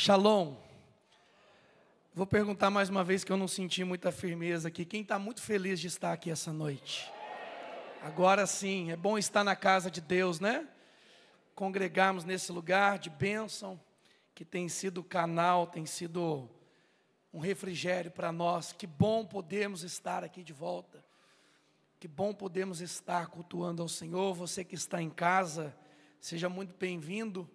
Shalom. Vou perguntar mais uma vez que eu não senti muita firmeza aqui. Quem está muito feliz de estar aqui essa noite? Agora sim, é bom estar na casa de Deus, né? Congregarmos nesse lugar de bênção, que tem sido canal, tem sido um refrigério para nós. Que bom podermos estar aqui de volta. Que bom podermos estar cultuando ao Senhor. Você que está em casa, seja muito bem-vindo.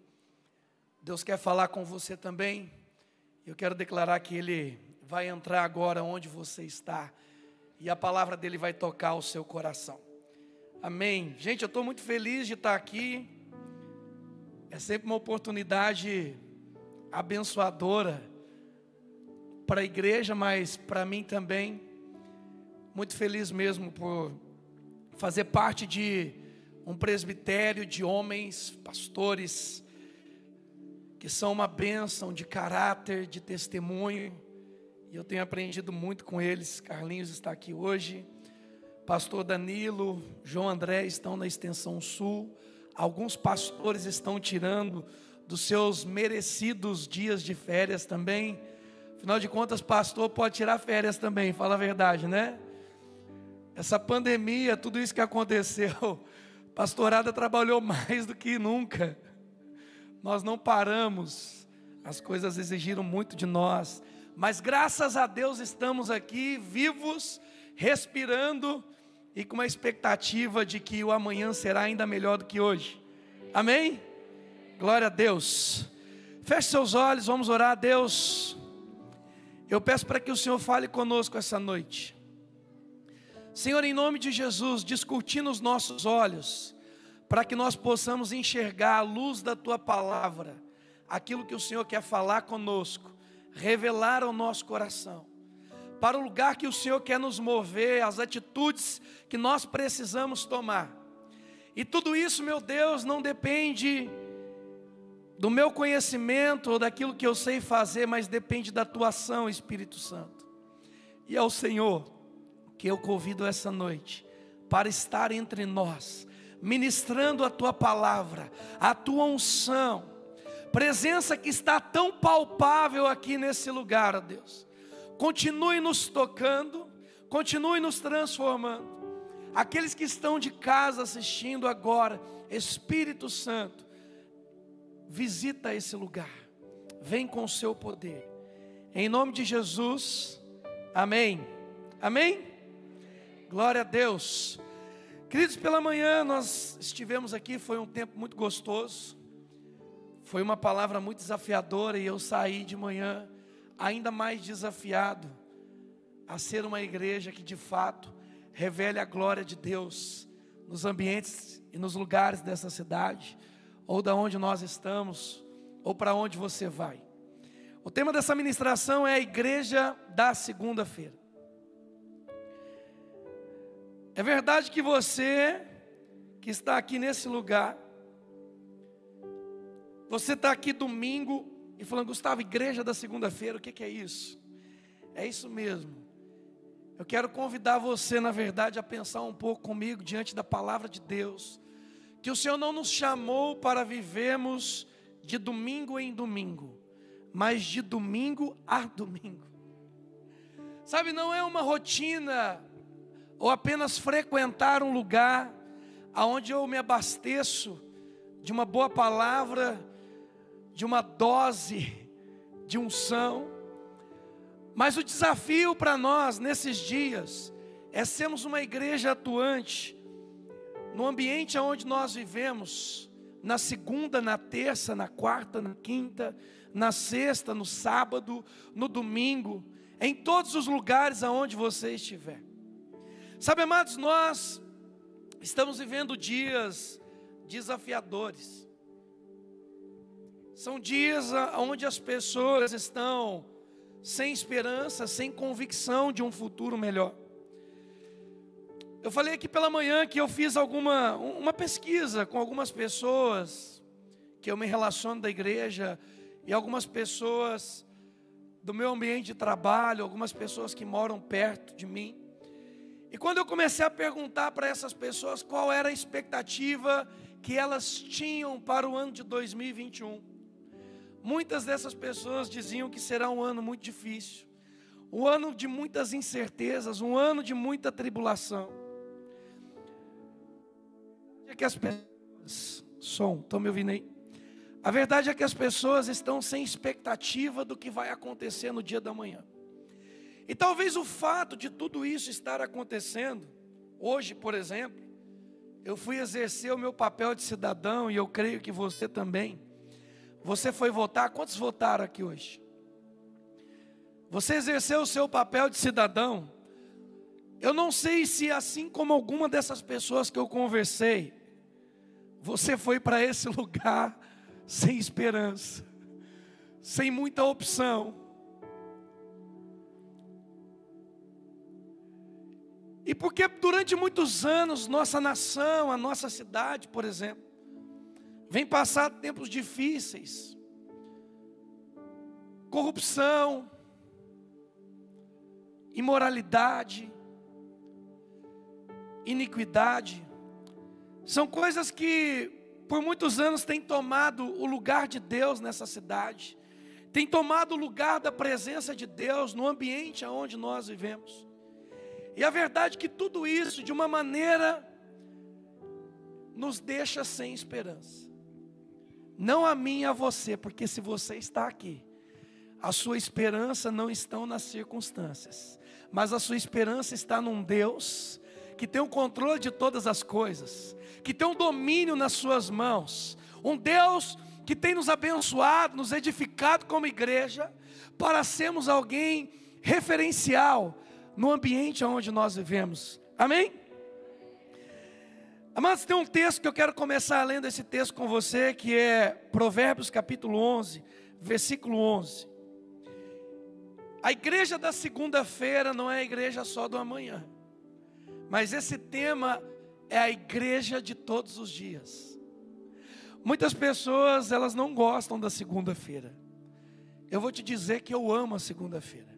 Deus quer falar com você também. Eu quero declarar que Ele vai entrar agora onde você está e a palavra dEle vai tocar o seu coração. Amém. Gente, eu estou muito feliz de estar aqui. É sempre uma oportunidade abençoadora para a igreja, mas para mim também. Muito feliz mesmo por fazer parte de um presbitério de homens, pastores, que são uma bênção de caráter, de testemunho, e eu tenho aprendido muito com eles. Carlinhos está aqui hoje, pastor Danilo, João André estão na extensão sul, alguns pastores estão tirando dos seus merecidos dias de férias também. Afinal de contas, pastor pode tirar férias também, fala a verdade, né? Essa pandemia, tudo isso que aconteceu, a pastorada trabalhou mais do que nunca. Nós não paramos, as coisas exigiram muito de nós, mas graças a Deus estamos aqui, vivos, respirando e com uma expectativa de que o amanhã será ainda melhor do que hoje. Amém? Glória a Deus. Feche seus olhos, vamos orar a Deus. Eu peço para que o Senhor fale conosco essa noite. Senhor, em nome de Jesus, descortina os nossos olhos, para que nós possamos enxergar à luz da Tua palavra, aquilo que o Senhor quer falar conosco, revelar ao nosso coração, para o lugar que o Senhor quer nos mover, as atitudes que nós precisamos tomar. E tudo isso, meu Deus, não depende do meu conhecimento ou daquilo que eu sei fazer, mas depende da Tua ação, Espírito Santo. E é o Senhor que eu convido essa noite para estar entre nós, ministrando a Tua palavra, a Tua unção, presença que está tão palpável aqui nesse lugar, ó Deus. Continue nos tocando, continue nos transformando. Aqueles que estão de casa assistindo agora, Espírito Santo, visita esse lugar, vem com o seu poder, em nome de Jesus, amém, amém, glória a Deus. Queridos, pela manhã nós estivemos aqui, foi um tempo muito gostoso, foi uma palavra muito desafiadora e eu saí de manhã ainda mais desafiado a ser uma igreja que de fato revele a glória de Deus nos ambientes e nos lugares dessa cidade, ou da onde nós estamos, ou para onde você vai. O tema dessa ministração é a igreja da segunda-feira. É verdade que você que está aqui nesse lugar, você está aqui domingo e falando, Gustavo, igreja da segunda-feira, o que é isso? É isso mesmo. Eu quero convidar você, na verdade, a pensar um pouco comigo diante da palavra de Deus, que o Senhor não nos chamou para vivermos de domingo em domingo, mas de domingo a domingo. Sabe, não é uma rotina ou apenas frequentar um lugar onde eu me abasteço de uma boa palavra, de uma dose de unção. Mas o desafio para nós nesses dias é sermos uma igreja atuante no ambiente onde nós vivemos, na segunda, na terça, na quarta, na quinta, na sexta, no sábado, no domingo, em todos os lugares aonde você estiver. Sabe, amados, nós estamos vivendo dias desafiadores. São dias onde as pessoas estão sem esperança, sem convicção de um futuro melhor. Eu falei aqui pela manhã que eu fiz uma pesquisa com algumas pessoas que eu me relaciono da igreja e algumas pessoas do meu ambiente de trabalho, algumas pessoas que moram perto de mim. E quando eu comecei a perguntar para essas pessoas qual era a expectativa que elas tinham para o ano de 2021, Muitas dessas pessoas diziam que será um ano muito difícil, um ano de muitas incertezas, um ano de muita tribulação. É que as pessoas, estão me ouvindo aí? A verdade é que as pessoas estão sem expectativa do que vai acontecer no dia da manhã. E talvez o fato de tudo isso estar acontecendo, hoje, por exemplo, eu fui exercer o meu papel de cidadão e eu creio que você também. Você foi votar, quantos votaram aqui hoje? Você exerceu o seu papel de cidadão. Eu não sei se assim como alguma dessas pessoas que eu conversei, você foi para esse lugar sem esperança, sem muita opção. E porque durante muitos anos, nossa nação, a nossa cidade, por exemplo, vem passar tempos difíceis, corrupção, imoralidade, iniquidade, são coisas que por muitos anos têm tomado o lugar de Deus nessa cidade, têm tomado o lugar da presença de Deus no ambiente onde nós vivemos. E a verdade é que tudo isso, de uma maneira, nos deixa sem esperança. Não a mim e a você, porque se você está aqui, a sua esperança não está nas circunstâncias, mas a sua esperança está num Deus que tem o controle de todas as coisas, que tem um domínio nas suas mãos, um Deus que tem nos abençoado, nos edificado como igreja, para sermos alguém referencial no ambiente onde nós vivemos. Amém? Amados, tem um texto que eu quero começar lendo esse texto com você, que é Provérbios capítulo 11, versículo 11. A igreja da segunda-feira não é a igreja só do amanhã, mas esse tema é a igreja de todos os dias. Muitas pessoas, elas não gostam da segunda-feira. Eu vou te dizer que eu amo a segunda-feira,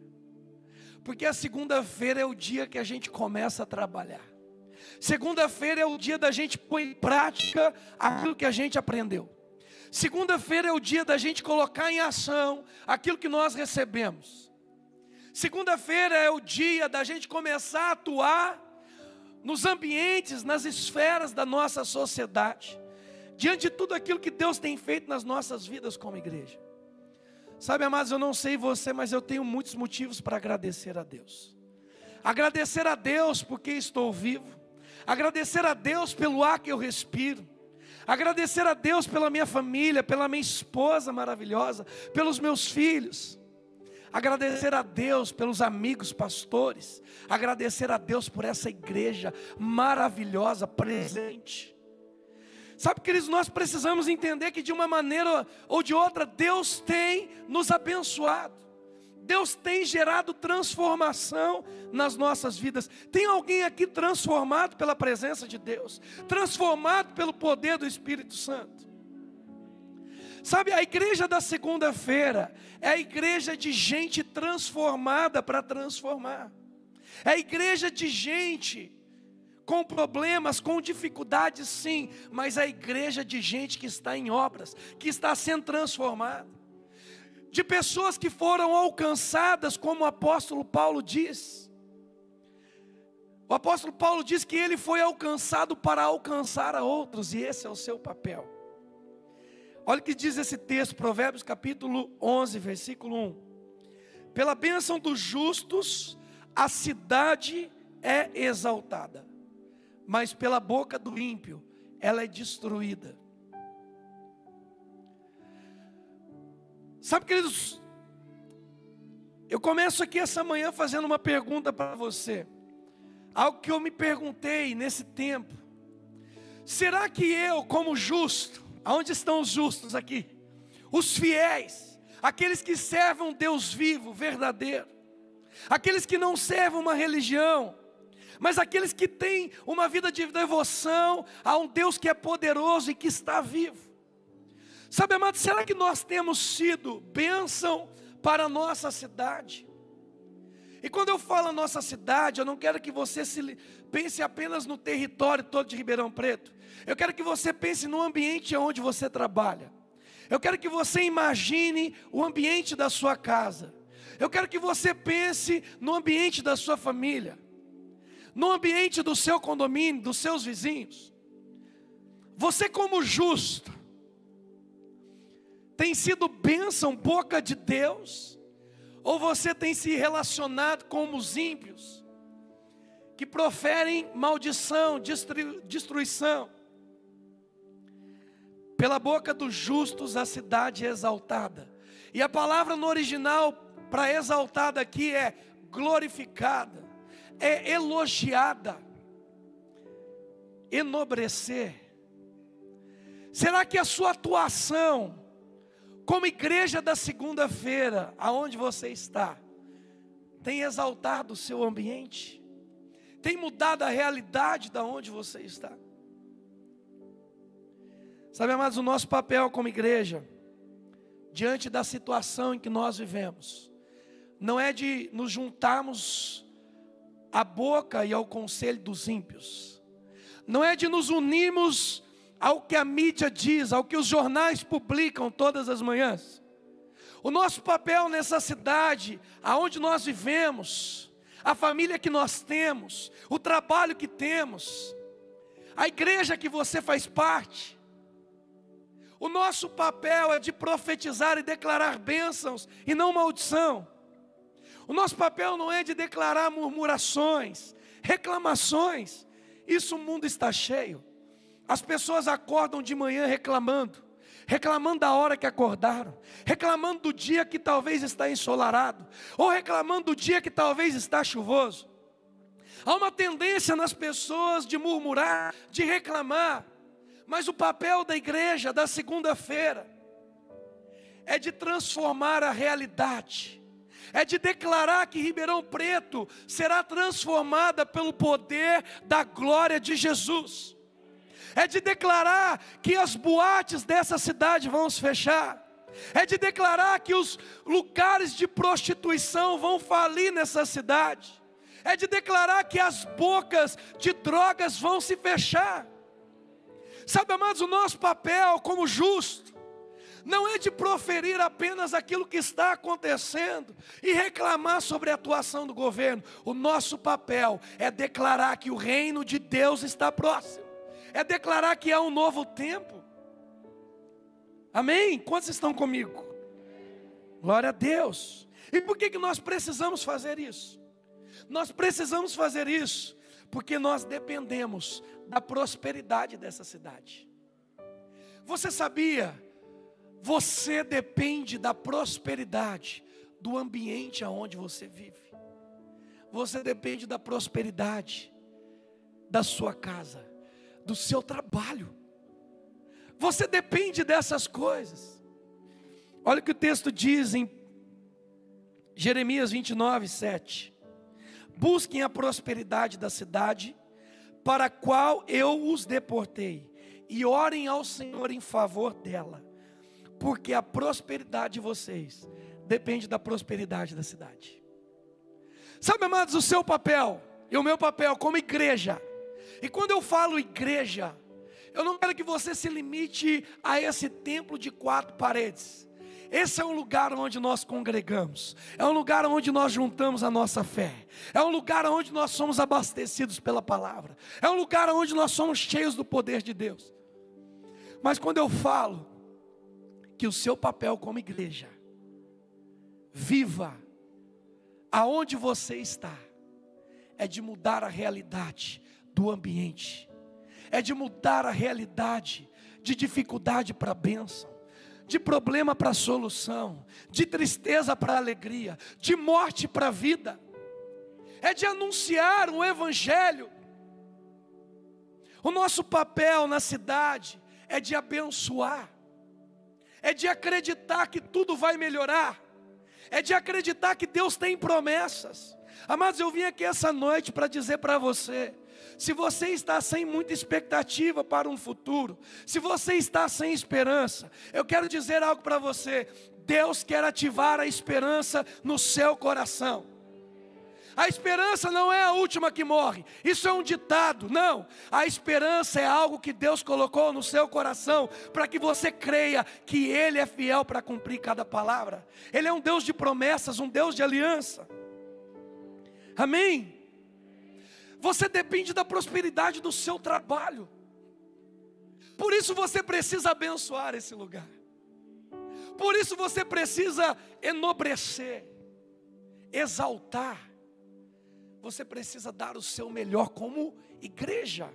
porque a segunda-feira é o dia que a gente começa a trabalhar. Segunda-feira é o dia da gente pôr em prática aquilo que a gente aprendeu. Segunda-feira é o dia da gente colocar em ação aquilo que nós recebemos. Segunda-feira é o dia da gente começar a atuar nos ambientes, nas esferas da nossa sociedade, diante de tudo aquilo que Deus tem feito nas nossas vidas como igreja. Sabe, amados, eu não sei você, mas eu tenho muitos motivos para agradecer a Deus. Agradecer a Deus porque estou vivo. Agradecer a Deus pelo ar que eu respiro. Agradecer a Deus pela minha família, pela minha esposa maravilhosa, pelos meus filhos. Agradecer a Deus pelos amigos pastores. Agradecer a Deus por essa igreja maravilhosa, presente. Sabe, queridos, nós precisamos entender que de uma maneira ou de outra, Deus tem nos abençoado. Deus tem gerado transformação nas nossas vidas. Tem alguém aqui transformado pela presença de Deus, transformado pelo poder do Espírito Santo? Sabe, a igreja da segunda-feira é a igreja de gente transformada para transformar. É a igreja de gente com problemas, com dificuldades, sim, mas é a igreja de gente que está em obras, que está sendo transformada. De pessoas que foram alcançadas, como o apóstolo Paulo diz. O apóstolo Paulo diz que ele foi alcançado para alcançar a outros, e esse é o seu papel. Olha o que diz esse texto, Provérbios capítulo 11, versículo 1. Pela bênção dos justos, a cidade é exaltada, mas pela boca do ímpio, ela é destruída. Sabe, queridos, eu começo aqui essa manhã fazendo uma pergunta para você. Algo que eu me perguntei nesse tempo. Será que eu, como justo, aonde estão os justos aqui? Os fiéis, aqueles que servem um Deus vivo, verdadeiro. Aqueles que não servem uma religião, mas aqueles que têm uma vida de devoção a um Deus que é poderoso e que está vivo. Sabe, amado, será que nós temos sido bênção para a nossa cidade? E quando eu falo nossa cidade, eu não quero que você pense apenas no território todo de Ribeirão Preto. Eu quero que você pense no ambiente onde você trabalha. Eu quero que você imagine o ambiente da sua casa. Eu quero que você pense no ambiente da sua família, no ambiente do seu condomínio, dos seus vizinhos. Você, como justo, tem sido bênção, boca de Deus? Ou você tem se relacionado com os ímpios, que proferem maldição, destruição? Pela boca dos justos a cidade é exaltada. E a palavra no original para exaltada aqui é glorificada, é elogiada, enobrecer. Será que a sua atuação como igreja da segunda-feira, aonde você está, tem exaltado o seu ambiente? Tem mudado a realidade da onde você está? Sabe, amados, o nosso papel como igreja, diante da situação em que nós vivemos, não é de nos juntarmos à boca e ao conselho dos ímpios, não é de nos unirmos ao que a mídia diz, ao que os jornais publicam todas as manhãs. O nosso papel nessa cidade, aonde nós vivemos, a família que nós temos, o trabalho que temos, a igreja que você faz parte, o nosso papel é de profetizar e declarar bênçãos e não maldição. O nosso papel não é de declarar murmurações, reclamações. Isso o mundo está cheio. As pessoas acordam de manhã reclamando da hora que acordaram, reclamando do dia que talvez está ensolarado, ou reclamando do dia que talvez está chuvoso. Há uma tendência nas pessoas de murmurar, de reclamar, mas o papel da igreja da segunda-feira é de transformar a realidade, é de declarar que Ribeirão Preto será transformada pelo poder da glória de Jesus. É de declarar que as boates dessa cidade vão se fechar. É de declarar que os lugares de prostituição vão falir nessa cidade. É de declarar que as bocas de drogas vão se fechar. Sabe, amados, o nosso papel como justo não é de proferir apenas aquilo que está acontecendo e reclamar sobre a atuação do governo. O nosso papel é declarar que o reino de Deus está próximo. É declarar que há um novo tempo. Amém? Quantos estão comigo? Glória a Deus. E por que nós precisamos fazer isso? Nós precisamos fazer isso porque nós dependemos da prosperidade dessa cidade. Você sabia? Você depende da prosperidade do ambiente aonde você vive. Você depende da prosperidade da sua casa, do seu trabalho. Você depende dessas coisas. Olha o que o texto diz em Jeremias 29, 7. Busquem a prosperidade da cidade para a qual eu os deportei, e orem ao Senhor em favor dela, porque a prosperidade de vocês depende da prosperidade da cidade. Sabe, amados, o seu papel e o meu papel como igreja. E quando eu falo igreja, eu não quero que você se limite a esse templo de 4 paredes. Esse é um lugar onde nós congregamos, é um lugar onde nós juntamos a nossa fé, é um lugar onde nós somos abastecidos pela palavra, é um lugar onde nós somos cheios do poder de Deus. Mas quando eu falo que o seu papel como igreja, viva aonde você está, é de mudar a realidade do ambiente, é de mudar a realidade de dificuldade para bênção, de problema para solução, de tristeza para alegria, de morte para vida. É de anunciar o evangelho. O nosso papel na cidade é de abençoar, é de acreditar que tudo vai melhorar, é de acreditar que Deus tem promessas. Amados, eu vim aqui essa noite para dizer para você: se você está sem muita expectativa para um futuro, se você está sem esperança, eu quero dizer algo para você: Deus quer ativar a esperança no seu coração. A esperança não é a última que morre. Isso é um ditado. Não. A esperança é algo que Deus colocou no seu coração para que você creia que Ele é fiel para cumprir cada palavra. Ele é um Deus de promessas, um Deus de aliança. Amém? Você depende da prosperidade do seu trabalho. Por isso você precisa abençoar esse lugar. Por isso você precisa enobrecer, exaltar. Você precisa dar o seu melhor como igreja.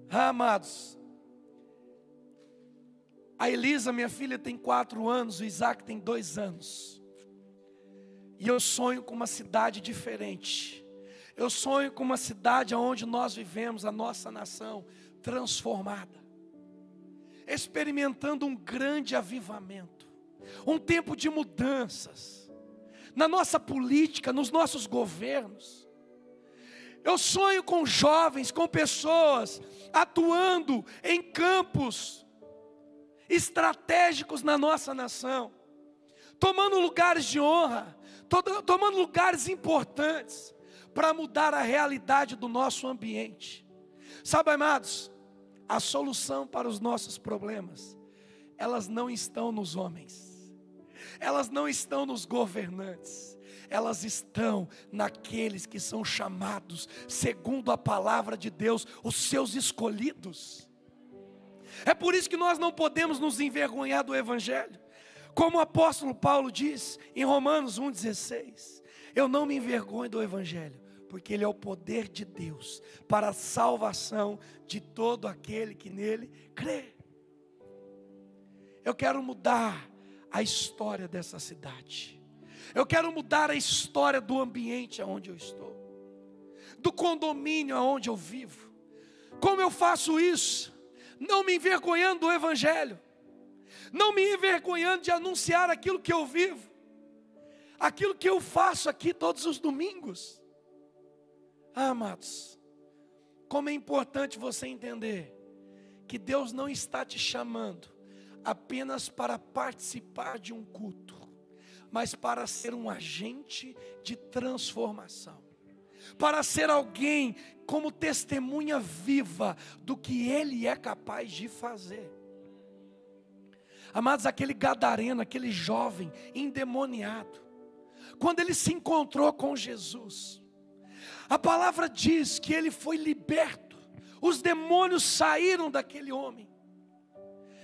Amados, a Elisa, minha filha, tem 4 anos, o Isaac tem 2 anos. E eu sonho com uma cidade diferente. Eu sonho com uma cidade onde nós vivemos, a nossa nação, transformada. Experimentando um grande avivamento. Um tempo de mudanças. Na nossa política, nos nossos governos. Eu sonho com jovens, com pessoas atuando em campos estratégicos na nossa nação. Tomando lugares de honra. Tomando lugares importantes. Para mudar a realidade do nosso ambiente. Sabe, amados, a solução para os nossos problemas, elas não estão nos homens, elas não estão nos governantes, elas estão naqueles que são chamados, segundo a palavra de Deus, os seus escolhidos. É por isso que nós não podemos nos envergonhar do Evangelho, como o apóstolo Paulo diz em Romanos 1,16, eu não me envergonho do Evangelho, porque ele é o poder de Deus para a salvação de todo aquele que nele crê. Eu quero mudar a história dessa cidade. Eu quero mudar a história do ambiente onde eu estou, do condomínio onde eu vivo. Como eu faço isso? Não me envergonhando do Evangelho, não me envergonhando de anunciar aquilo que eu vivo, aquilo que eu faço aqui todos os domingos. Amados, como é importante você entender que Deus não está te chamando apenas para participar de um culto, mas para ser um agente de transformação, para ser alguém como testemunha viva do que Ele é capaz de fazer. Amados, aquele gadareno, aquele jovem endemoniado, quando ele se encontrou com Jesus, a palavra diz que ele foi liberto. Os demônios saíram daquele homem.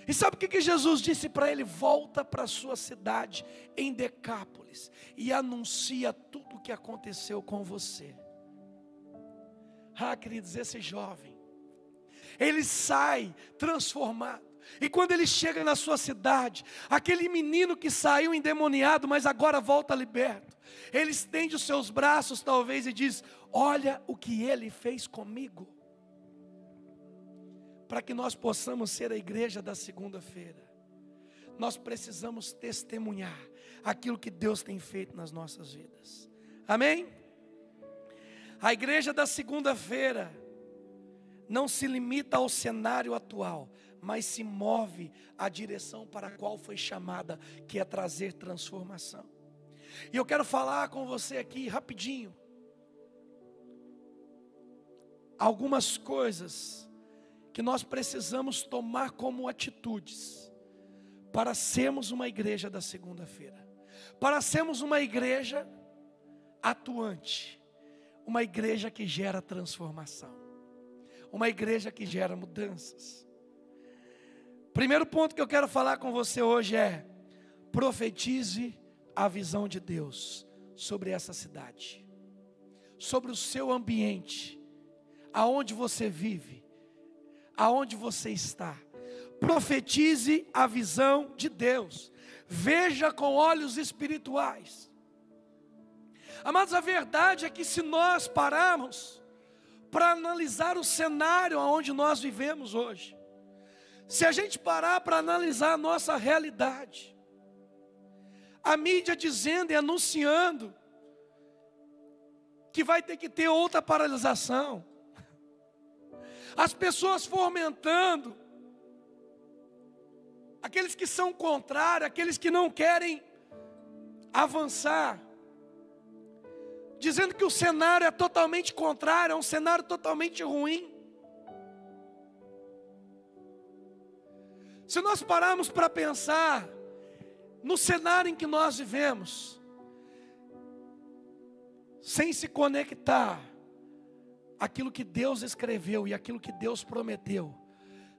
E sabe o que Jesus disse para ele? Volta para a sua cidade em Decápolis e anuncia tudo o que aconteceu com você. Queridos, esse jovem, ele sai transformado. E quando ele chega na sua cidade, aquele menino que saiu endemoniado, mas agora volta liberto, ele estende os seus braços talvez e diz: olha o que ele fez comigo. Para que nós possamos ser a igreja da segunda-feira, nós precisamos testemunhar aquilo que Deus tem feito nas nossas vidas. Amém? A igreja da segunda-feira não se limita ao cenário atual, mas se move à direção para a qual foi chamada, que é trazer transformação. E eu quero falar com você aqui rapidinho algumas coisas que nós precisamos tomar como atitudes para sermos uma igreja da segunda-feira, para sermos uma igreja atuante, uma igreja que gera transformação, uma igreja que gera mudanças. Primeiro ponto que eu quero falar com você hoje é: profetize a visão de Deus sobre essa cidade, sobre o seu ambiente, aonde você vive, aonde você está. Profetize a visão de Deus, veja com olhos espirituais. Amados, a verdade é que se nós pararmos para analisar o cenário onde nós vivemos hoje, se a gente parar para analisar a nossa realidade, a mídia dizendo e anunciando que vai ter que ter outra paralisação, as pessoas fomentando, aqueles que são contrários, aqueles que não querem avançar, dizendo que o cenário é totalmente contrário, é um cenário totalmente ruim. Se nós pararmos para pensar no cenário em que nós vivemos, sem se conectar aquilo que Deus escreveu e aquilo que Deus prometeu,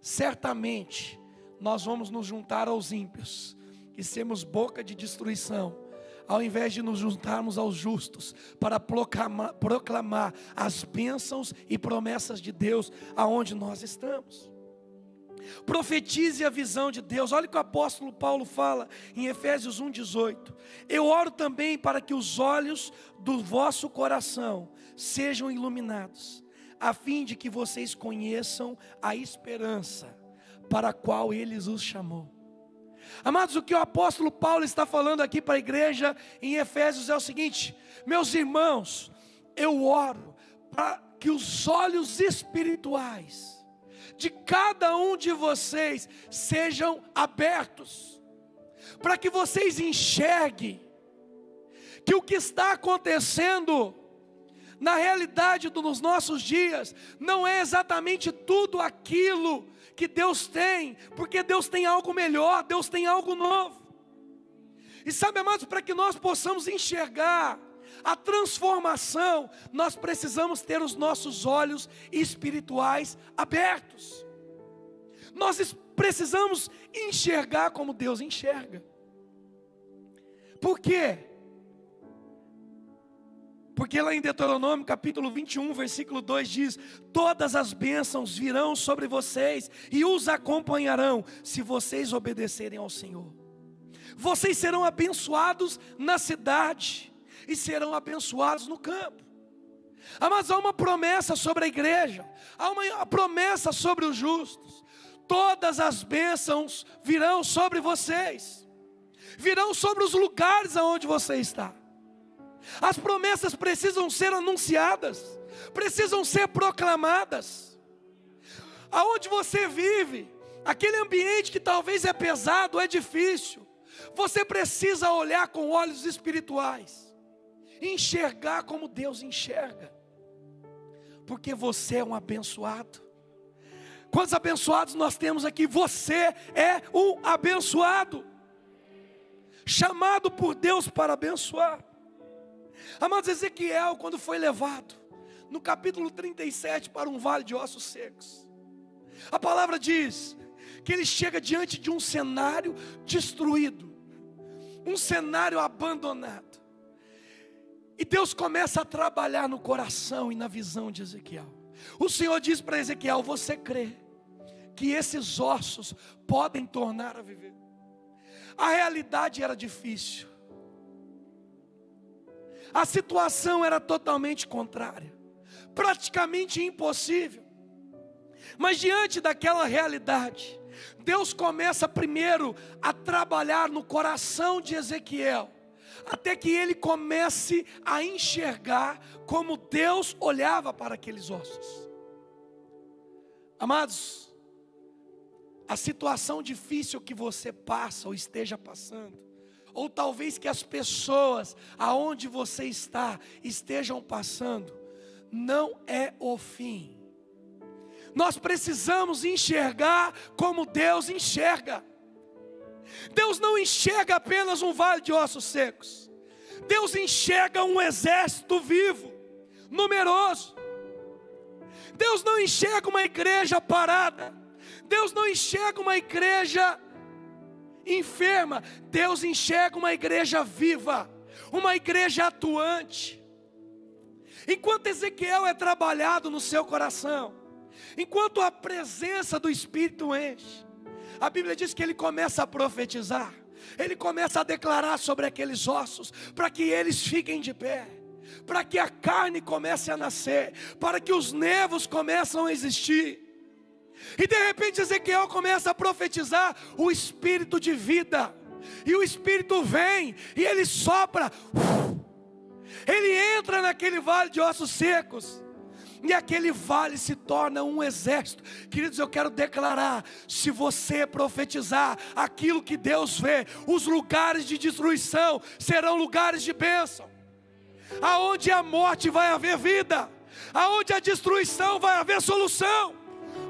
certamente nós vamos nos juntar aos ímpios e sermos boca de destruição, ao invés de nos juntarmos aos justos para proclamar as bênçãos e promessas de Deus aonde nós estamos. Profetize a visão de Deus. Olha o que o apóstolo Paulo fala em Efésios 1:18. Eu oro também para que os olhos do vosso coração sejam iluminados, a fim de que vocês conheçam a esperança para a qual Ele os chamou. Amados, o que o apóstolo Paulo está falando aqui para a igreja em Efésios é o seguinte: meus irmãos, eu oro para que os olhos espirituais de cada um de vocês sejam abertos, para que vocês enxerguem que o que está acontecendo na realidade dos nossos dias não é exatamente tudo aquilo que Deus tem, porque Deus tem algo melhor, Deus tem algo novo. E sabe, amados, para que nós possamos enxergar a transformação, nós precisamos ter os nossos olhos espirituais abertos. Nós precisamos enxergar como Deus enxerga. Por quê? Porque lá em Deuteronômio capítulo 21, versículo 2 diz: todas as bênçãos virão sobre vocês e os acompanharão, se vocês obedecerem ao Senhor. Vocês serão abençoados na cidade e serão abençoados no campo. Mas há uma promessa sobre a igreja, há uma promessa sobre os justos. Todas as bênçãos virão sobre vocês, virão sobre os lugares aonde você está. As promessas precisam ser anunciadas, precisam ser proclamadas. Aonde você vive, aquele ambiente que talvez é pesado, é difícil, você precisa olhar com olhos espirituais, enxergar como Deus enxerga, porque você é um abençoado. Quantos abençoados nós temos aqui? Você é um abençoado, chamado por Deus para abençoar. Amados, Ezequiel, quando foi levado no capítulo 37 para um vale de ossos secos, a palavra diz que ele chega diante de um cenário destruído, um cenário abandonado. E Deus começa a trabalhar no coração e na visão de Ezequiel. O Senhor diz para Ezequiel: você crê que esses ossos podem tornar a viver? A realidade era difícil, a situação era totalmente contrária, praticamente impossível. Mas diante daquela realidade, Deus começa primeiro a trabalhar no coração de Ezequiel, até que ele comece a enxergar como Deus olhava para aqueles ossos. Amados, a situação difícil que você passa ou esteja passando, ou talvez que as pessoas aonde você está estejam passando, não é o fim. Nós precisamos enxergar como Deus enxerga. Deus não enxerga apenas um vale de ossos secos. Deus enxerga um exército vivo, numeroso. Deus não enxerga uma igreja parada. Deus não enxerga uma igreja enferma. Deus enxerga uma igreja viva, uma igreja atuante. Enquanto Ezequiel é trabalhado no seu coração, enquanto a presença do Espírito enche, a Bíblia diz que ele começa a profetizar, ele começa a declarar sobre aqueles ossos, para que eles fiquem de pé, para que a carne comece a nascer, para que os nervos começam a existir. E de repente Ezequiel começa a profetizar o espírito de vida, e o espírito vem, e ele sopra, ele entra naquele vale de ossos secos, e aquele vale se torna um exército. Queridos, eu quero declarar: se você profetizar aquilo que Deus vê, os lugares de destruição serão lugares de bênção. Aonde há morte vai haver vida, aonde há destruição vai haver solução.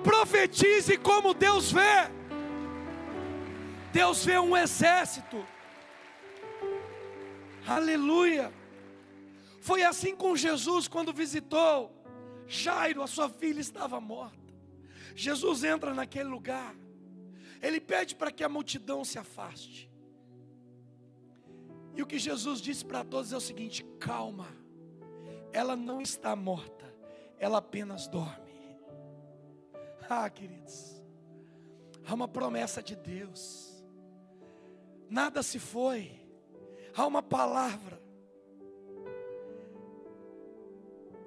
Profetize como Deus vê. Deus vê um exército. Aleluia. Foi assim com Jesus quando visitou Jairo, a sua filha estava morta. Jesus entra naquele lugar, ele pede para que a multidão se afaste. E o que Jesus disse para todos é o seguinte: calma, ela não está morta, ela apenas dorme. Ah, queridos, há uma promessa de Deus, nada se foi, há uma palavra.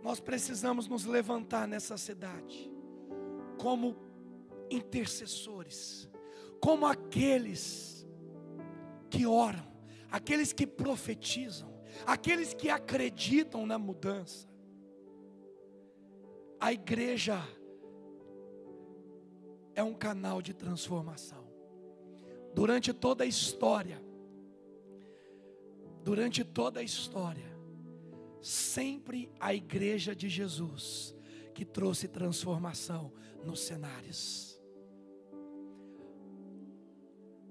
Nós precisamos nos levantar nessa cidade como intercessores, como aqueles que oram, aqueles que profetizam, aqueles que acreditam na mudança. A igreja é um canal de transformação. Durante toda a história, sempre a igreja de Jesus que trouxe transformação nos cenários.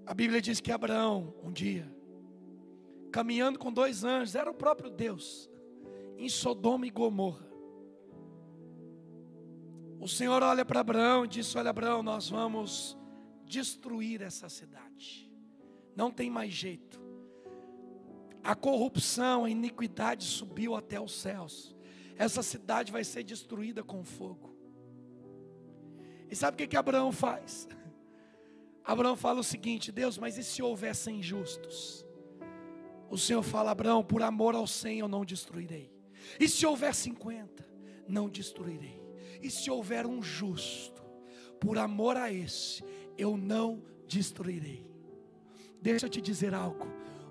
A Bíblia diz que Abraão, um dia, caminhando com 2 anjos, era o próprio Deus, em Sodoma e Gomorra. O Senhor olha para Abraão e diz: olha, Abraão, nós vamos destruir essa cidade, não tem mais jeito. A corrupção, a iniquidade subiu até os céus. Essa cidade vai ser destruída com fogo. E sabe o que Abraão faz? Abraão fala o seguinte: Deus, mas e se houver 100 justos? O Senhor fala: Abraão, por amor aos 100 eu não destruirei. E se houver 50, não destruirei. E se houver um justo, por amor a esse, eu não destruirei. Deixa eu te dizer algo.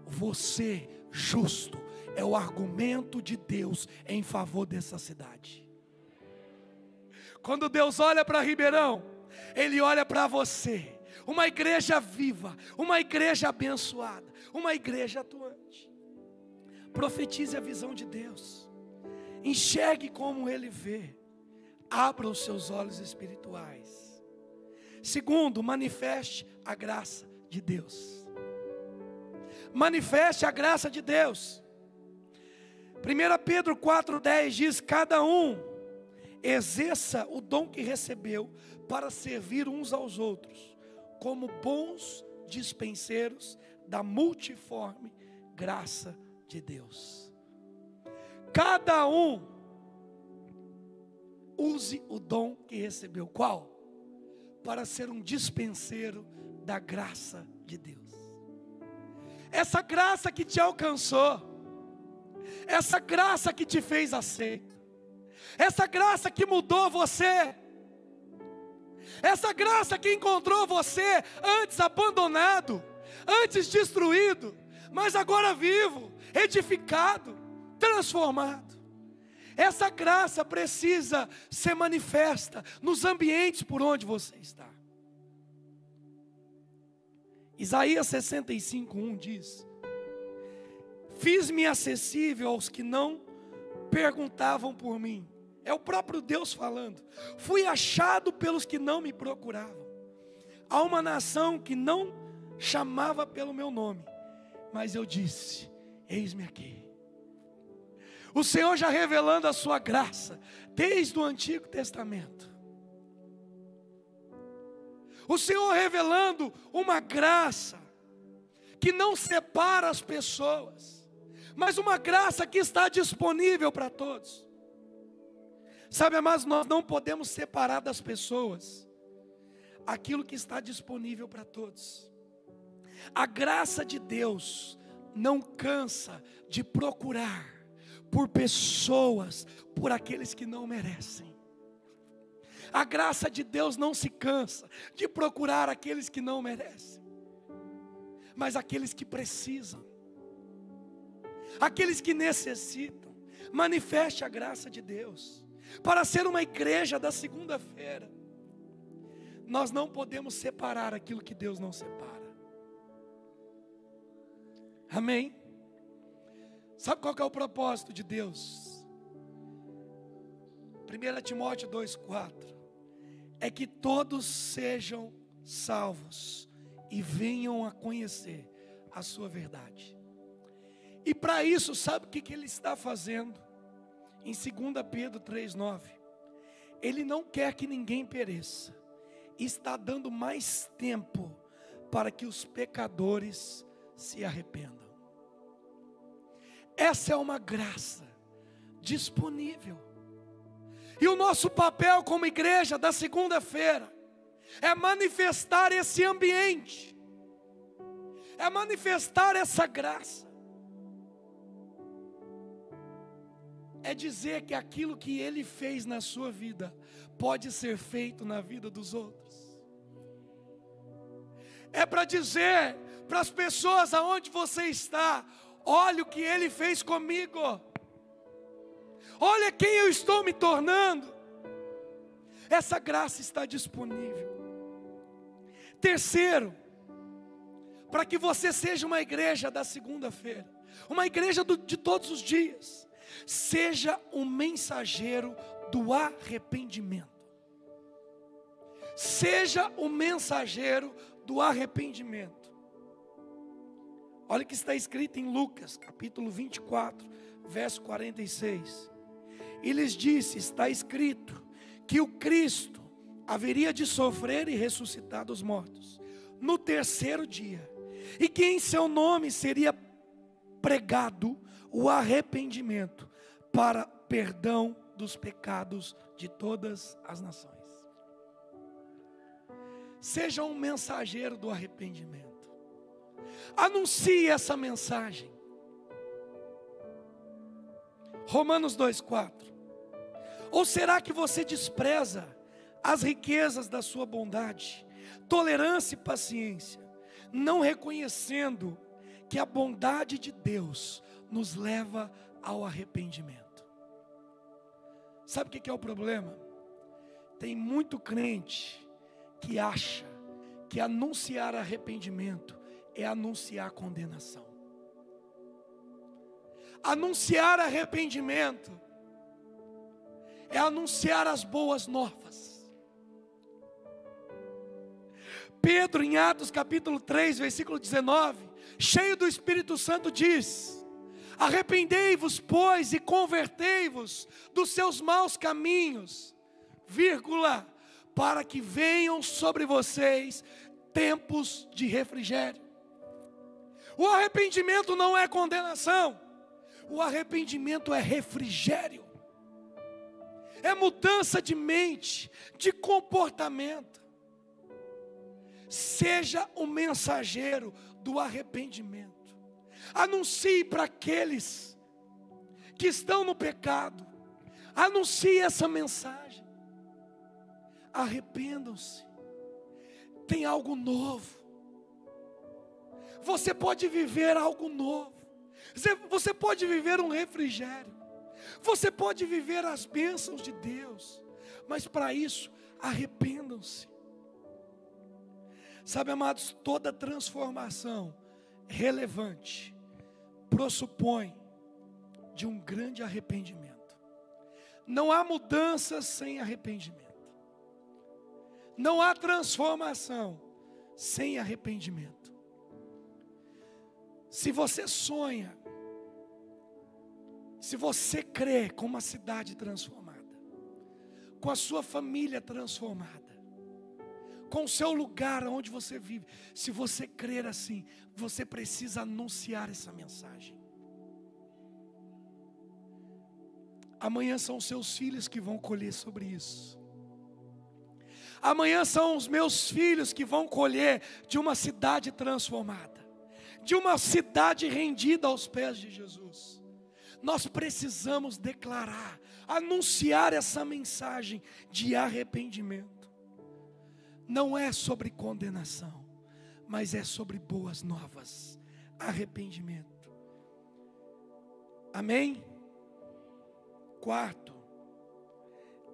Você, justo, é o argumento de Deus em favor dessa cidade. Quando Deus olha para Ribeirão, Ele olha para você, uma igreja viva, uma igreja abençoada, uma igreja atuante. Profetize a visão de Deus, enxergue como Ele vê, abra os seus olhos espirituais. Segundo, manifeste a graça de Deus. Manifeste a graça de Deus. 1 Pedro 4,10 diz: cada um exerça o dom que recebeu para servir uns aos outros, como bons dispenseiros da multiforme graça de Deus. Cada um use o dom que recebeu. Qual? Para ser um dispenseiro da graça de Deus. Essa graça que te alcançou, essa graça que te fez aceito, essa graça que mudou você, essa graça que encontrou você antes abandonado, antes destruído, mas agora vivo, edificado, transformado. Essa graça precisa ser manifesta nos ambientes por onde você está. Isaías 65:1 diz: fiz-me acessível aos que não perguntavam por mim. É o próprio Deus falando. Fui achado pelos que não me procuravam. Há uma nação que não chamava pelo meu nome, mas eu disse: eis-me aqui. O Senhor já revelando a sua graça desde o Antigo Testamento. O Senhor revelando uma graça que não separa as pessoas, mas uma graça que está disponível para todos. Sabe, amados, nós não podemos separar das pessoas aquilo que está disponível para todos. A graça de Deus não cansa de procurar por pessoas, por aqueles que não merecem. A graça de Deus não se cansa de procurar aqueles que não merecem, mas aqueles que precisam, aqueles que necessitam. Manifeste a graça de Deus. Para ser uma igreja da segunda-feira, nós não podemos separar aquilo que Deus não separa. Amém? Sabe qual que é o propósito de Deus? 1 Timóteo 2,4 é que todos sejam salvos e venham a conhecer a sua verdade. E para isso, sabe o que ele está fazendo? Em 2 Pedro 3,9, ele não quer que ninguém pereça, está dando mais tempo para que os pecadores se arrependam. Essa é uma graça disponível. E o nosso papel como igreja da segunda-feira é manifestar esse ambiente, é manifestar essa graça, é dizer que aquilo que Ele fez na sua vida pode ser feito na vida dos outros. É para dizer para as pessoas aonde você está: olha o que Ele fez comigo, olha quem eu estou me tornando. Essa graça está disponível. Terceiro, para que você seja uma igreja da segunda-feira, uma igreja de todos os dias, seja um mensageiro do arrependimento. Seja o mensageiro do arrependimento. Olha o que está escrito em Lucas, capítulo 24, verso 46. E lhes disse, está escrito, que o Cristo haveria de sofrer e ressuscitar dos mortos no terceiro dia, e que em seu nome seria pregado o arrependimento para perdão dos pecados de todas as nações. Seja um mensageiro do arrependimento. Anuncie essa mensagem. Romanos 2,4. Ou será que você despreza as riquezas da sua bondade, tolerância e paciência, não reconhecendo que a bondade de Deus nos leva ao arrependimento? Sabe o que é o problema? Tem muito crente que acha que anunciar arrependimento é anunciar condenação. Anunciar arrependimento é anunciar as boas novas. Pedro, em Atos capítulo 3, versículo 19, cheio do Espírito Santo, diz: arrependei-vos, pois, e convertei-vos dos seus maus caminhos, vírgula, para que venham sobre vocês tempos de refrigério. O arrependimento não é condenação, o arrependimento é refrigério, é mudança de mente, de comportamento. Seja o mensageiro do arrependimento. Anuncie para aqueles que estão no pecado, anuncie essa mensagem. Arrependam-se, tem algo novo. Você pode viver algo novo. Você pode viver um refrigério. Você pode viver as bênçãos de Deus. Mas para isso, arrependam-se. Sabe, amados, toda transformação relevante pressupõe de um grande arrependimento. Não há mudanças sem arrependimento. Não há transformação sem arrependimento. Se você sonha, se você crê com uma cidade transformada, com a sua família transformada, com o seu lugar onde você vive, se você crer assim, você precisa anunciar essa mensagem. Amanhã são os seus filhos que vão colher sobre isso. Amanhã são os meus filhos que vão colher de uma cidade transformada, de uma cidade rendida aos pés de Jesus. Nós precisamos declarar, anunciar essa mensagem de arrependimento. Não é sobre condenação, mas é sobre boas novas, arrependimento. Amém? Quarto,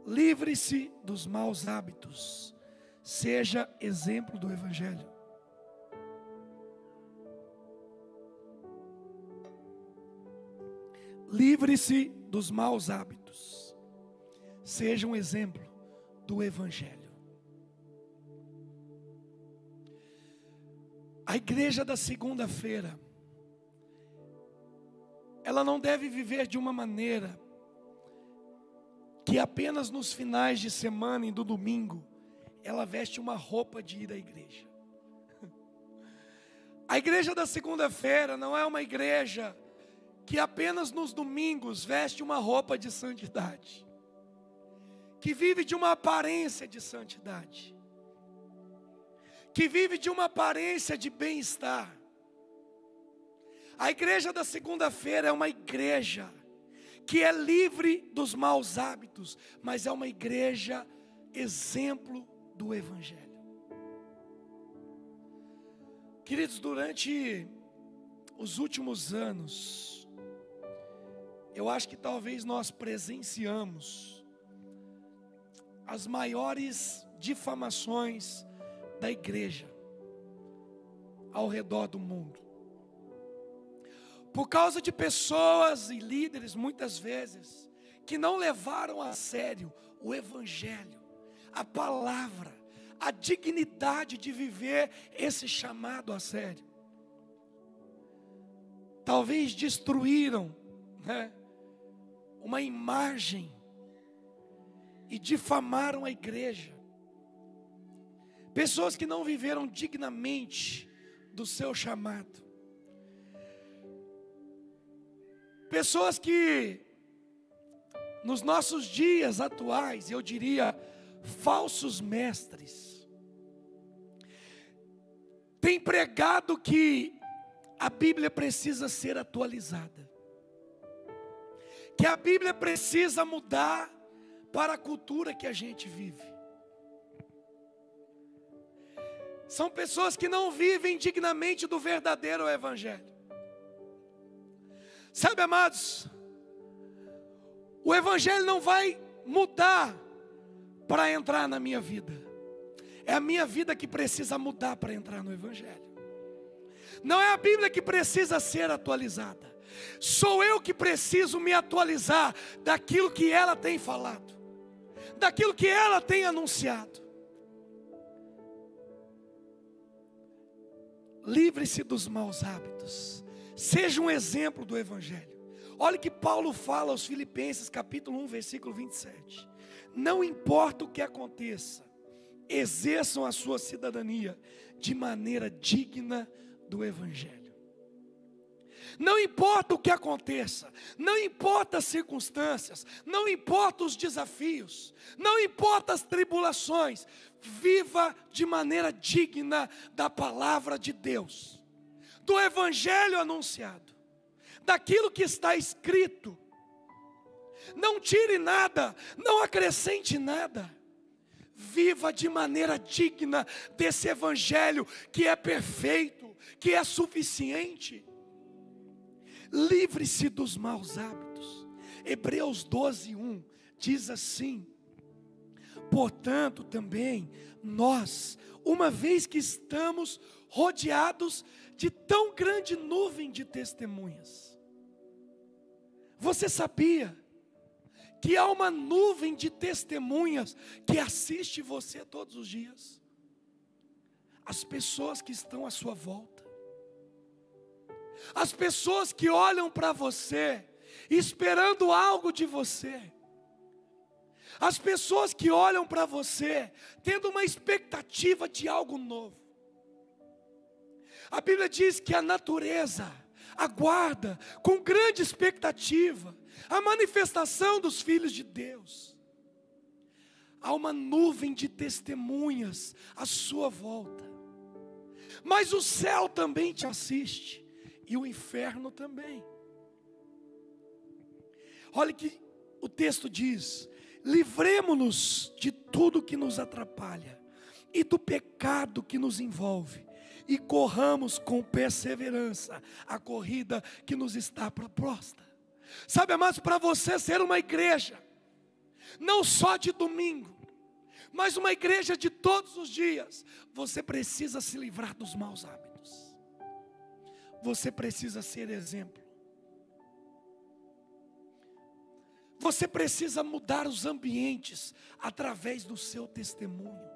livre-se dos maus hábitos, seja exemplo do Evangelho. Livre-se dos maus hábitos. Seja um exemplo do Evangelho. A igreja da segunda-feira, ela não deve viver de uma maneira que apenas nos finais de semana e do domingo ela veste uma roupa de ir à igreja. A igreja da segunda-feira não é uma igreja que apenas nos domingos veste uma roupa de santidade, que vive de uma aparência de santidade, que vive de uma aparência de bem-estar. A igreja da segunda-feira é uma igreja que é livre dos maus hábitos, mas é uma igreja exemplo do Evangelho. Queridos, durante os últimos anos, eu acho que talvez nós presenciamos as maiores difamações da igreja ao redor do mundo. Por causa de pessoas e líderes, muitas vezes, que não levaram a sério o Evangelho, a palavra, a dignidade de viver esse chamado a sério. Talvez destruíram, uma imagem e difamaram a igreja. Pessoas que não viveram dignamente do seu chamado. Pessoas que, nos nossos dias atuais, eu diria, falsos mestres, têm pregado que a Bíblia precisa ser atualizada, que a Bíblia precisa mudar para a cultura que a gente vive. São pessoas que não vivem dignamente do verdadeiro Evangelho. Sabe, amados, o Evangelho não vai mudar para entrar na minha vida. É a minha vida que precisa mudar para entrar no Evangelho. Não é a Bíblia que precisa ser atualizada. Sou eu que preciso me atualizar daquilo que ela tem falado, daquilo que ela tem anunciado. Livre-se dos maus hábitos. Seja um exemplo do Evangelho. Olha que Paulo fala aos Filipenses, capítulo 1, versículo 27. Não importa o que aconteça, exerçam a sua cidadania de maneira digna do Evangelho. Não importa o que aconteça, não importa as circunstâncias, não importa os desafios, não importa as tribulações, viva de maneira digna da palavra de Deus, do Evangelho anunciado, daquilo que está escrito. Não tire nada, não acrescente nada. Viva de maneira digna desse Evangelho que é perfeito, que é suficiente. Livre-se dos maus hábitos. Hebreus 12:1 diz assim: portanto também nós, uma vez que estamos rodeados de tão grande nuvem de testemunhas. Você sabia que há uma nuvem de testemunhas que assiste você todos os dias? As pessoas que estão à sua volta, as pessoas que olham para você, esperando algo de você, as pessoas que olham para você, tendo uma expectativa de algo novo. A Bíblia diz que a natureza aguarda com grande expectativa a manifestação dos filhos de Deus. Há uma nuvem de testemunhas à sua volta, mas o céu também te assiste, e o inferno também. Olha que o texto diz: livremo-nos de tudo que nos atrapalha e do pecado que nos envolve, e corramos com perseverança a corrida que nos está proposta. Sabe, amados, para você ser uma igreja, não só de domingo, mas uma igreja de todos os dias, você precisa se livrar dos maus hábitos. Você precisa ser exemplo. Você precisa mudar os ambientes através do seu testemunho.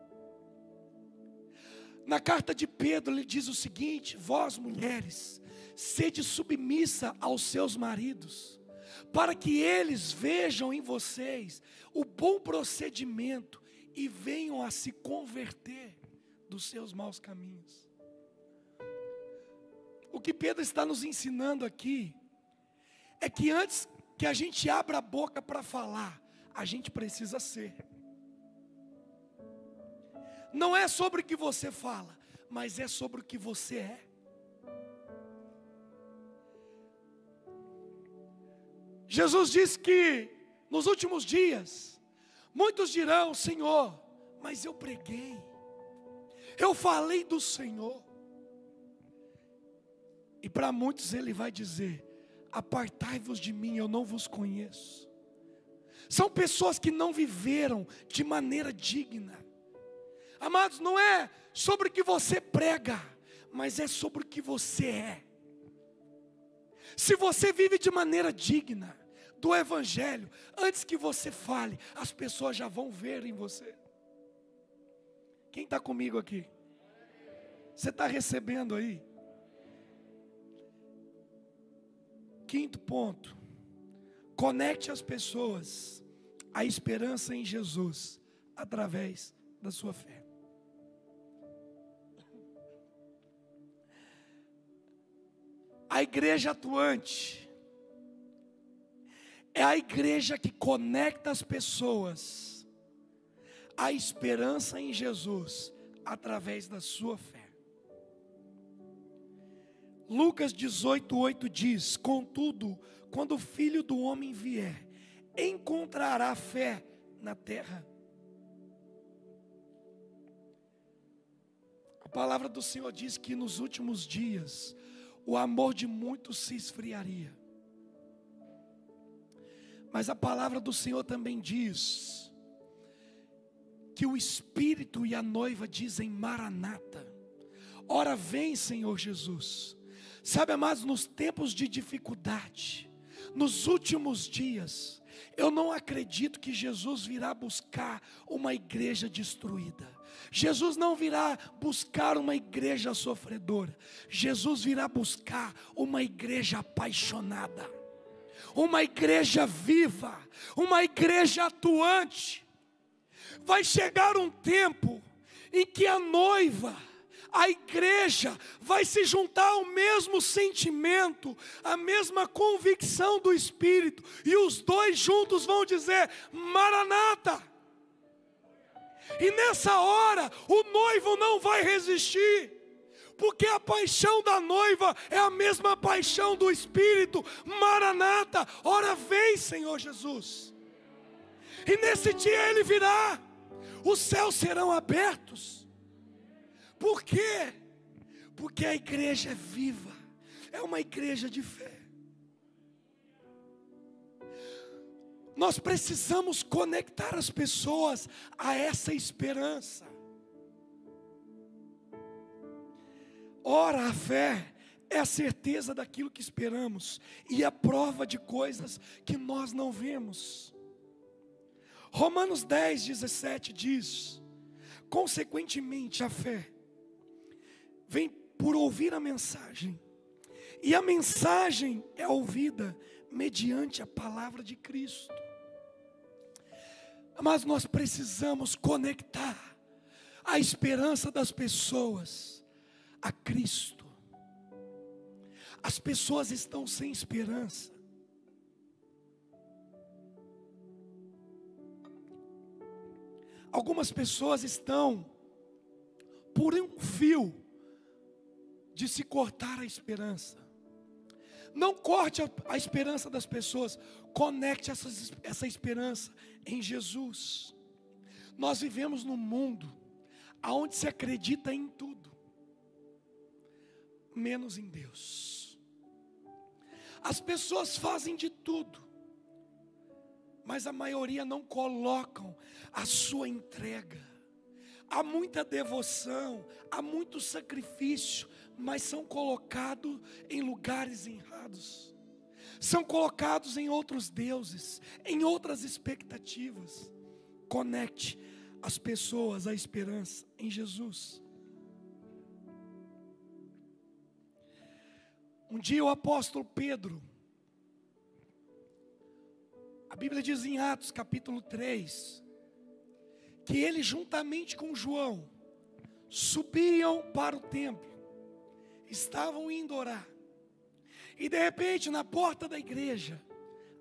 Na carta de Pedro ele diz o seguinte: vós mulheres, sede submissa aos seus maridos, para que eles vejam em vocês o bom procedimento e venham a se converter dos seus maus caminhos. O que Pedro está nos ensinando aqui é que antes que a gente abra a boca para falar, a gente precisa ser. Não é sobre o que você fala, mas é sobre o que você é. Jesus disse que nos últimos dias, muitos dirão: Senhor, mas eu preguei, eu falei do Senhor. E para muitos ele vai dizer: apartai-vos de mim, eu não vos conheço. São pessoas que não viveram de maneira digna. Amados, não é sobre o que você prega, mas é sobre o que você é. Se você vive de maneira digna do Evangelho, antes que você fale, as pessoas já vão ver em você. Quem está comigo aqui? Você está recebendo aí? Quinto ponto: conecte as pessoas à esperança em Jesus através da sua fé. A igreja atuante é a igreja que conecta as pessoas à esperança em Jesus através da sua fé. Lucas 18:8 diz: contudo, quando o Filho do Homem vier, encontrará fé na terra? A palavra do Senhor diz que nos últimos dias o amor de muitos se esfriaria. Mas a palavra do Senhor também diz que o Espírito e a noiva dizem: Maranata, ora vem, Senhor Jesus. Sabe, amados, nos tempos de dificuldade, nos últimos dias, eu não acredito que Jesus virá buscar uma igreja destruída. Jesus não virá buscar uma igreja sofredora. Jesus virá buscar uma igreja apaixonada, uma igreja viva, uma igreja atuante. Vai chegar um tempo em que a noiva, a igreja, vai se juntar ao mesmo sentimento, à mesma convicção do Espírito, e os dois juntos vão dizer: Maranata. E nessa hora o noivo não vai resistir, porque a paixão da noiva é a mesma paixão do Espírito. Maranata, ora vem, Senhor Jesus. E nesse dia ele virá, os céus serão abertos. Por quê? Porque a igreja é viva, é uma igreja de fé. Nós precisamos conectar as pessoas a essa esperança. Ora, a fé é a certeza daquilo que esperamos e a prova de coisas que nós não vemos. Romanos 10:17 diz: consequentemente a fé vem por ouvir a mensagem, e a mensagem é ouvida mediante a palavra de Cristo. Mas nós precisamos conectar a esperança das pessoas a Cristo. As pessoas estão sem esperança. Algumas pessoas estão por um fio de se cortar a esperança. Não corte a esperança das pessoas, conecte essa esperança em Jesus. Nós vivemos num mundo onde se acredita em tudo, menos em Deus. As pessoas fazem de tudo, mas a maioria não colocam a sua entrega. Há muita devoção, há muito sacrifício, mas são colocados em lugares errados. são colocados em outros deuses, em outras expectativas. Conecte as pessoas à esperança em Jesus. Um dia o apóstolo Pedro, a Bíblia diz em Atos capítulo 3, que ele juntamente com João, subiam para o templo, estavam indo orar, e de repente na porta da igreja,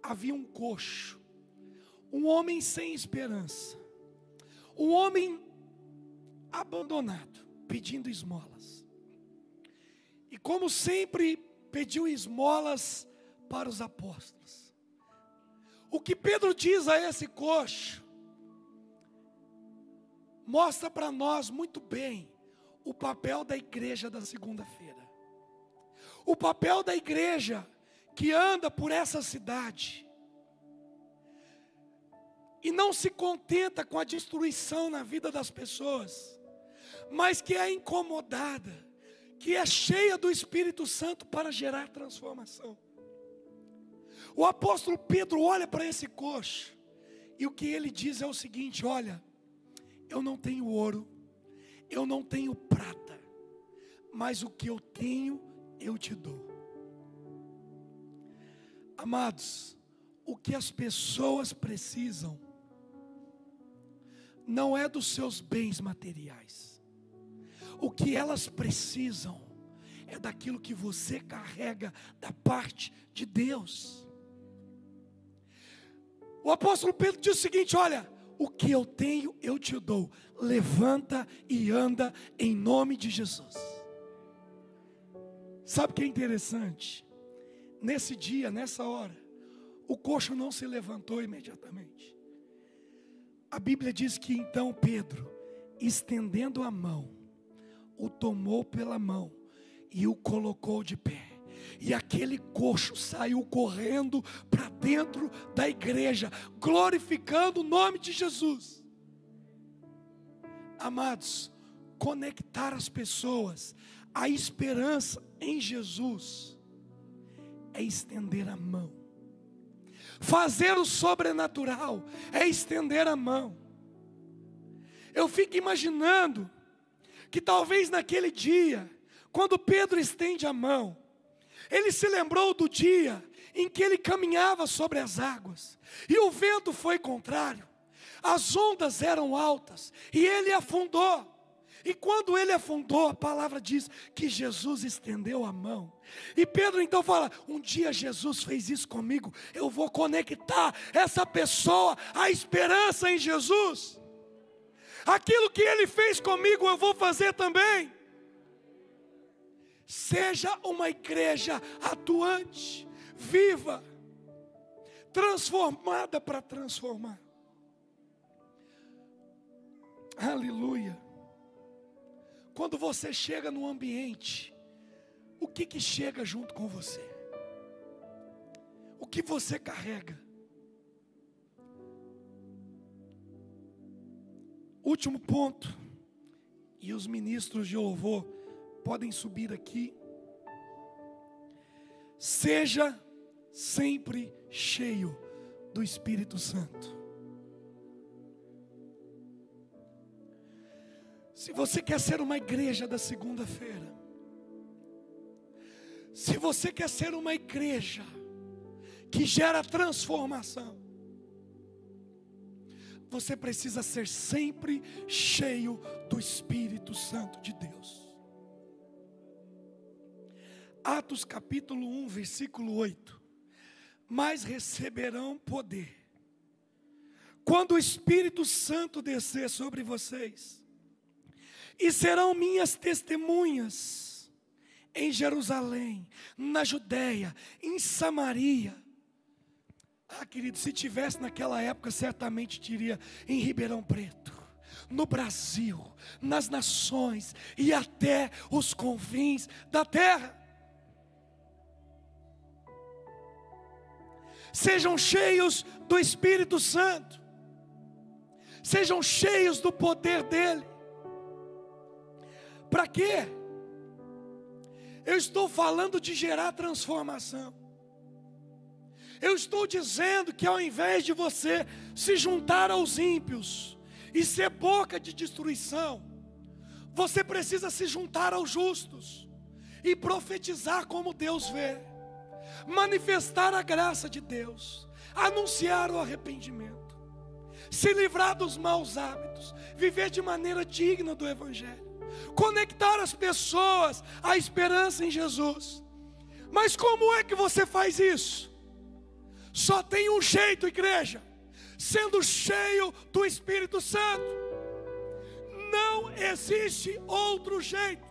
havia um coxo, um homem sem esperança, um homem abandonado, pedindo esmolas, e como sempre, pediu esmolas para os apóstolos. O que Pedro diz a esse coxo, mostra para nós muito bem o papel da igreja da segunda-feira. O papel da igreja que anda por essa cidade e não se contenta com a destruição na vida das pessoas, mas que é incomodada, que é cheia do Espírito Santo para gerar transformação. O apóstolo Pedro olha para esse coxo e o que ele diz é o seguinte: olha, eu não tenho ouro, eu não tenho prata, mas o que eu tenho, eu te dou. Amados, o que as pessoas precisam não é dos seus bens materiais. O que elas precisam é daquilo que você carrega da parte de Deus. O apóstolo Pedro diz o seguinte: olha, o que eu tenho eu te dou, levanta e anda em nome de Jesus. Sabe o que é interessante? Nesse dia, nessa hora, o coxo não se levantou imediatamente. A Bíblia diz que então Pedro, estendendo a mão, o tomou pela mão e o colocou de pé. E aquele coxo saiu correndo para dentro da igreja, glorificando o nome de Jesus. Amados, conectar as pessoas à esperança em Jesus é estender a mão. Fazer o sobrenatural é estender a mão. Eu fico imaginando que talvez naquele dia, quando Pedro estende a mão, ele se lembrou do dia em que ele caminhava sobre as águas, e o vento foi contrário, as ondas eram altas, e ele afundou. E quando ele afundou, a palavra diz que Jesus estendeu a mão. E Pedro então fala: um dia Jesus fez isso comigo, eu vou conectar essa pessoa à esperança em Jesus. Aquilo que ele fez comigo, eu vou fazer também. Seja uma igreja atuante, viva, transformada para transformar. Aleluia. Quando você chega no ambiente, o que chega junto com você? O que você carrega? Último ponto, e os ministros de louvor podem subir aqui. Seja sempre cheio do Espírito Santo. Se você quer ser uma igreja da segunda-feira, se você quer ser uma igreja que gera transformação, você precisa ser sempre cheio do Espírito Santo de Deus. Atos capítulo 1, versículo 8. Mas receberão poder quando o Espírito Santo descer sobre vocês, e serão minhas testemunhas em Jerusalém, na Judéia, em Samaria. Querido, se tivesse naquela época, certamente diria em Ribeirão Preto, no Brasil, nas nações e até os confins da terra. Sejam cheios do Espírito Santo, sejam cheios do poder dele. Para quê? Eu estou falando de gerar transformação. Eu estou dizendo que ao invés de você se juntar aos ímpios e ser boca de destruição, você precisa se juntar aos justos e profetizar como Deus vê, manifestar a graça de Deus, anunciar o arrependimento, se livrar dos maus hábitos, viver de maneira digna do Evangelho, conectar as pessoas à esperança em Jesus. Mas como é que você faz isso? Só tem um jeito, igreja: sendo cheio do Espírito Santo. Não existe outro jeito.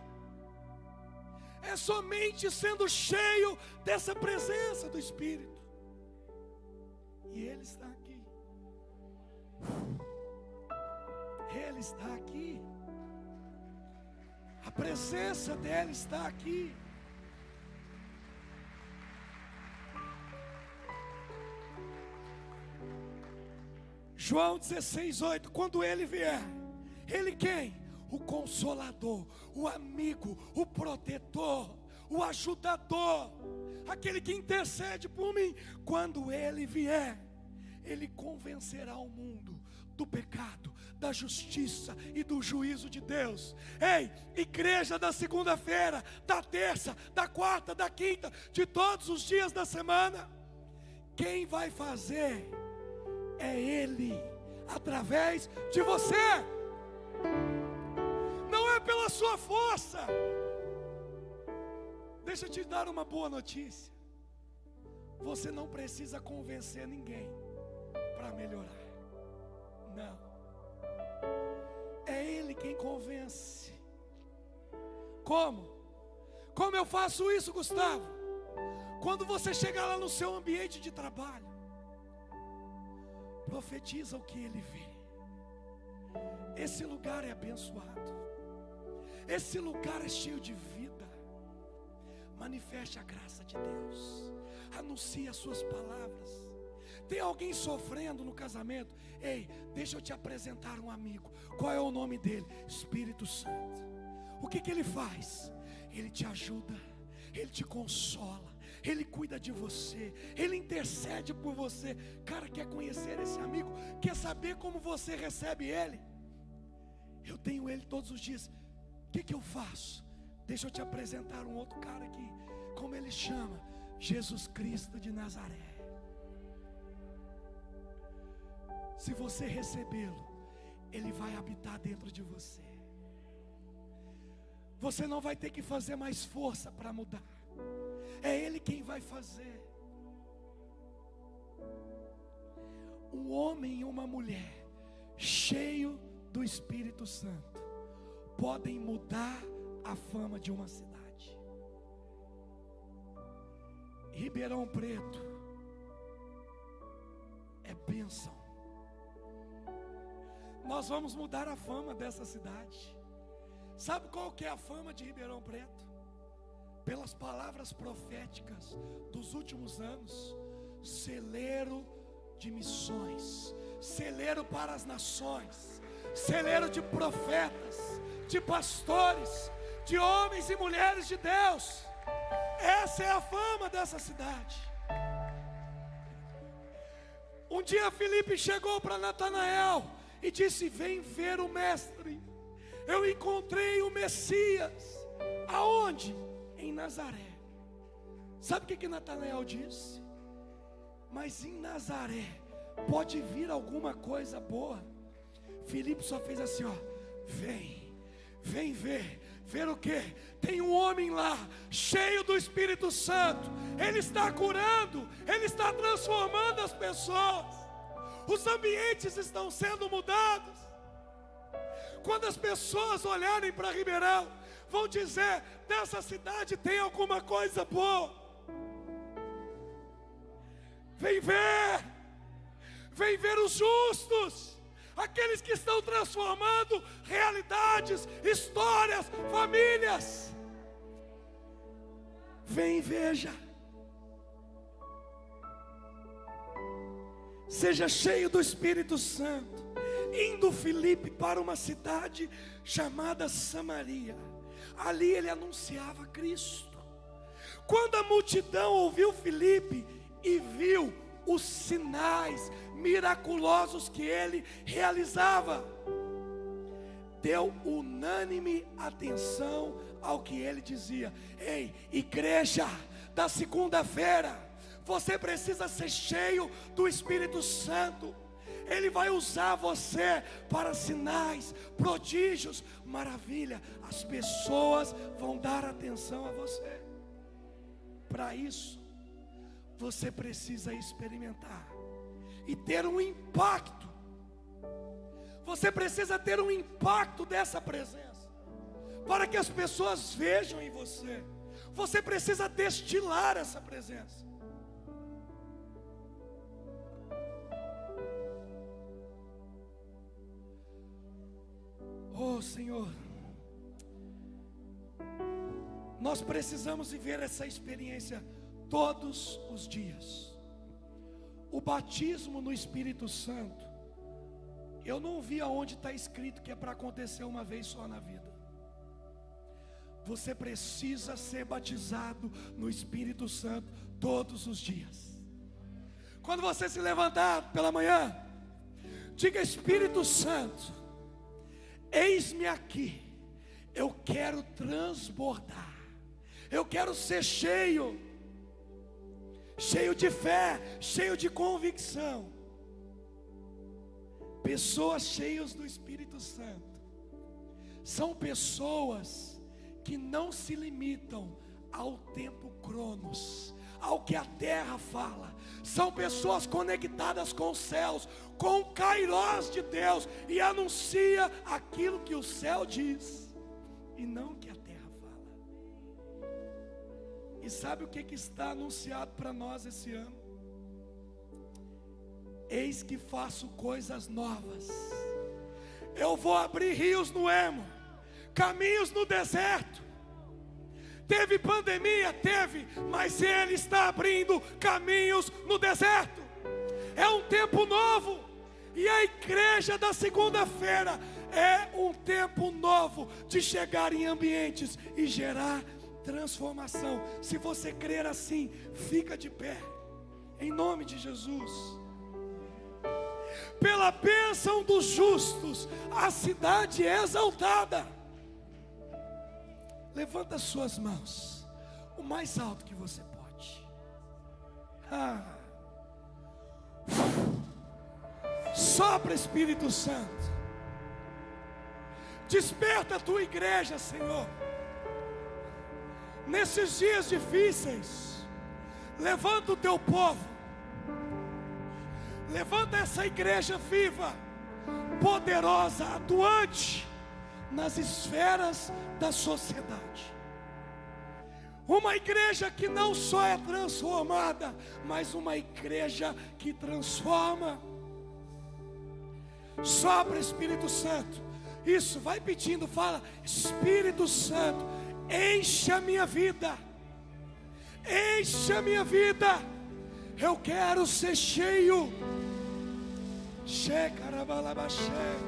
É somente sendo cheio dessa presença do Espírito. E Ele está aqui. Ele está aqui. A presença dEle está aqui. João 16:8, quando Ele vier, Ele quem? O Consolador, o amigo, o protetor, o ajudador, aquele que intercede por mim. Quando Ele vier, Ele convencerá o mundo do pecado, da justiça e do juízo de Deus. Ei, igreja da segunda-feira, da terça, da quarta, da quinta, de todos os dias da semana, quem vai fazer é Ele, através de você. Não é pela sua força. Deixa eu te dar uma boa notícia: você não precisa convencer ninguém para melhorar. Não, é Ele quem convence. Como? Como eu faço isso, Gustavo? Quando você chegar lá no seu ambiente de trabalho, profetiza o que Ele vê. Esse lugar é abençoado, esse lugar é cheio de vida. Manifeste a graça de Deus, anuncie as suas palavras. Tem alguém sofrendo no casamento? Ei, deixa eu te apresentar um amigo. Qual é o nome dele? Espírito Santo. O que ele faz? Ele te ajuda, Ele te consola, Ele cuida de você, Ele intercede por você. Cara, quer conhecer esse amigo? Quer saber como você recebe Ele? Eu tenho Ele todos os dias. O que eu faço? Deixa eu te apresentar um outro cara aqui. Como ele chama? Jesus Cristo de Nazaré. Se você recebê-lo, Ele vai habitar dentro de você. Você não vai ter que fazer mais força para mudar. É Ele quem vai fazer. Um homem e uma mulher cheio do Espírito Santo podem mudar a fama de uma cidade. Ribeirão Preto é bênção. Nós vamos mudar a fama dessa cidade. Sabe qual que é a fama de Ribeirão Preto? Pelas palavras proféticas dos últimos anos: celeiro de missões, celeiro para as nações, celeiro de profetas, de pastores, de homens e mulheres de Deus. Essa é a fama dessa cidade. Um dia Filipe chegou para Natanael e disse: vem ver o mestre. Eu encontrei o Messias. Aonde? Em Nazaré. Sabe o que Natanael disse? Mas em Nazaré pode vir alguma coisa boa? Filipe só fez assim, ó: vem ver. Ver o quê? Tem um homem lá, cheio do Espírito Santo. Ele está curando, Ele está transformando as pessoas. Os ambientes estão sendo mudados. Quando as pessoas olharem para Ribeirão, vão dizer: nessa cidade tem alguma coisa boa. Vem ver os justos, aqueles que estão transformando realidades, histórias, famílias. Vem e veja. Seja cheio do Espírito Santo. Indo Filipe para uma cidade chamada Samaria, ali ele anunciava Cristo. Quando a multidão ouviu Filipe e viu os sinais miraculosos que ele realizava. Deu unânime atenção ao que ele dizia. Ei, igreja da segunda-feira, você precisa ser cheio do Espírito Santo. Ele vai usar você para sinais, prodígios, maravilha. As pessoas vão dar atenção a você. Para isso, você precisa experimentar e ter um impacto. Você precisa ter um impacto dessa presença, para que as pessoas vejam em você. Você precisa destilar essa presença. Oh Senhor, nós precisamos viver essa experiência todos os dias. O batismo no Espírito Santo, eu não vi aonde está escrito que é para acontecer uma vez só na vida. Você precisa ser batizado no Espírito Santo todos os dias. Quando você se levantar pela manhã, diga: Espírito Santo, eis-me aqui, eu quero transbordar, eu quero ser cheio de fé, cheio de convicção. Pessoas cheias do Espírito Santo são pessoas que não se limitam ao tempo cronos, ao que a terra fala. São pessoas conectadas com os céus, com o kairós de Deus, e anuncia aquilo que o céu diz e não o que a terra fala. E sabe o que está anunciado para nós esse ano? Eis que faço coisas novas. Eu vou abrir rios no ermo, caminhos no deserto. Teve pandemia? Teve, mas Ele está abrindo caminhos no deserto. É um tempo novo. E a igreja da segunda-feira é um tempo novo de chegar em ambientes e gerar transformação. Se você crer assim, fica de pé, em nome de Jesus. Pela bênção dos justos, a cidade é exaltada. Levanta suas mãos, o mais alto que você pode. Sopra, Espírito Santo. Desperta a tua igreja, Senhor. Nesses dias difíceis, levanta o teu povo. Levanta essa igreja viva, poderosa, atuante nas esferas da sociedade. Uma igreja que não só é transformada, mas uma igreja que transforma. Sopra, Espírito Santo. Isso, vai pedindo, fala: Espírito Santo, enche a minha vida. Enche a minha vida. Eu quero ser cheio. Shekarabalabashé.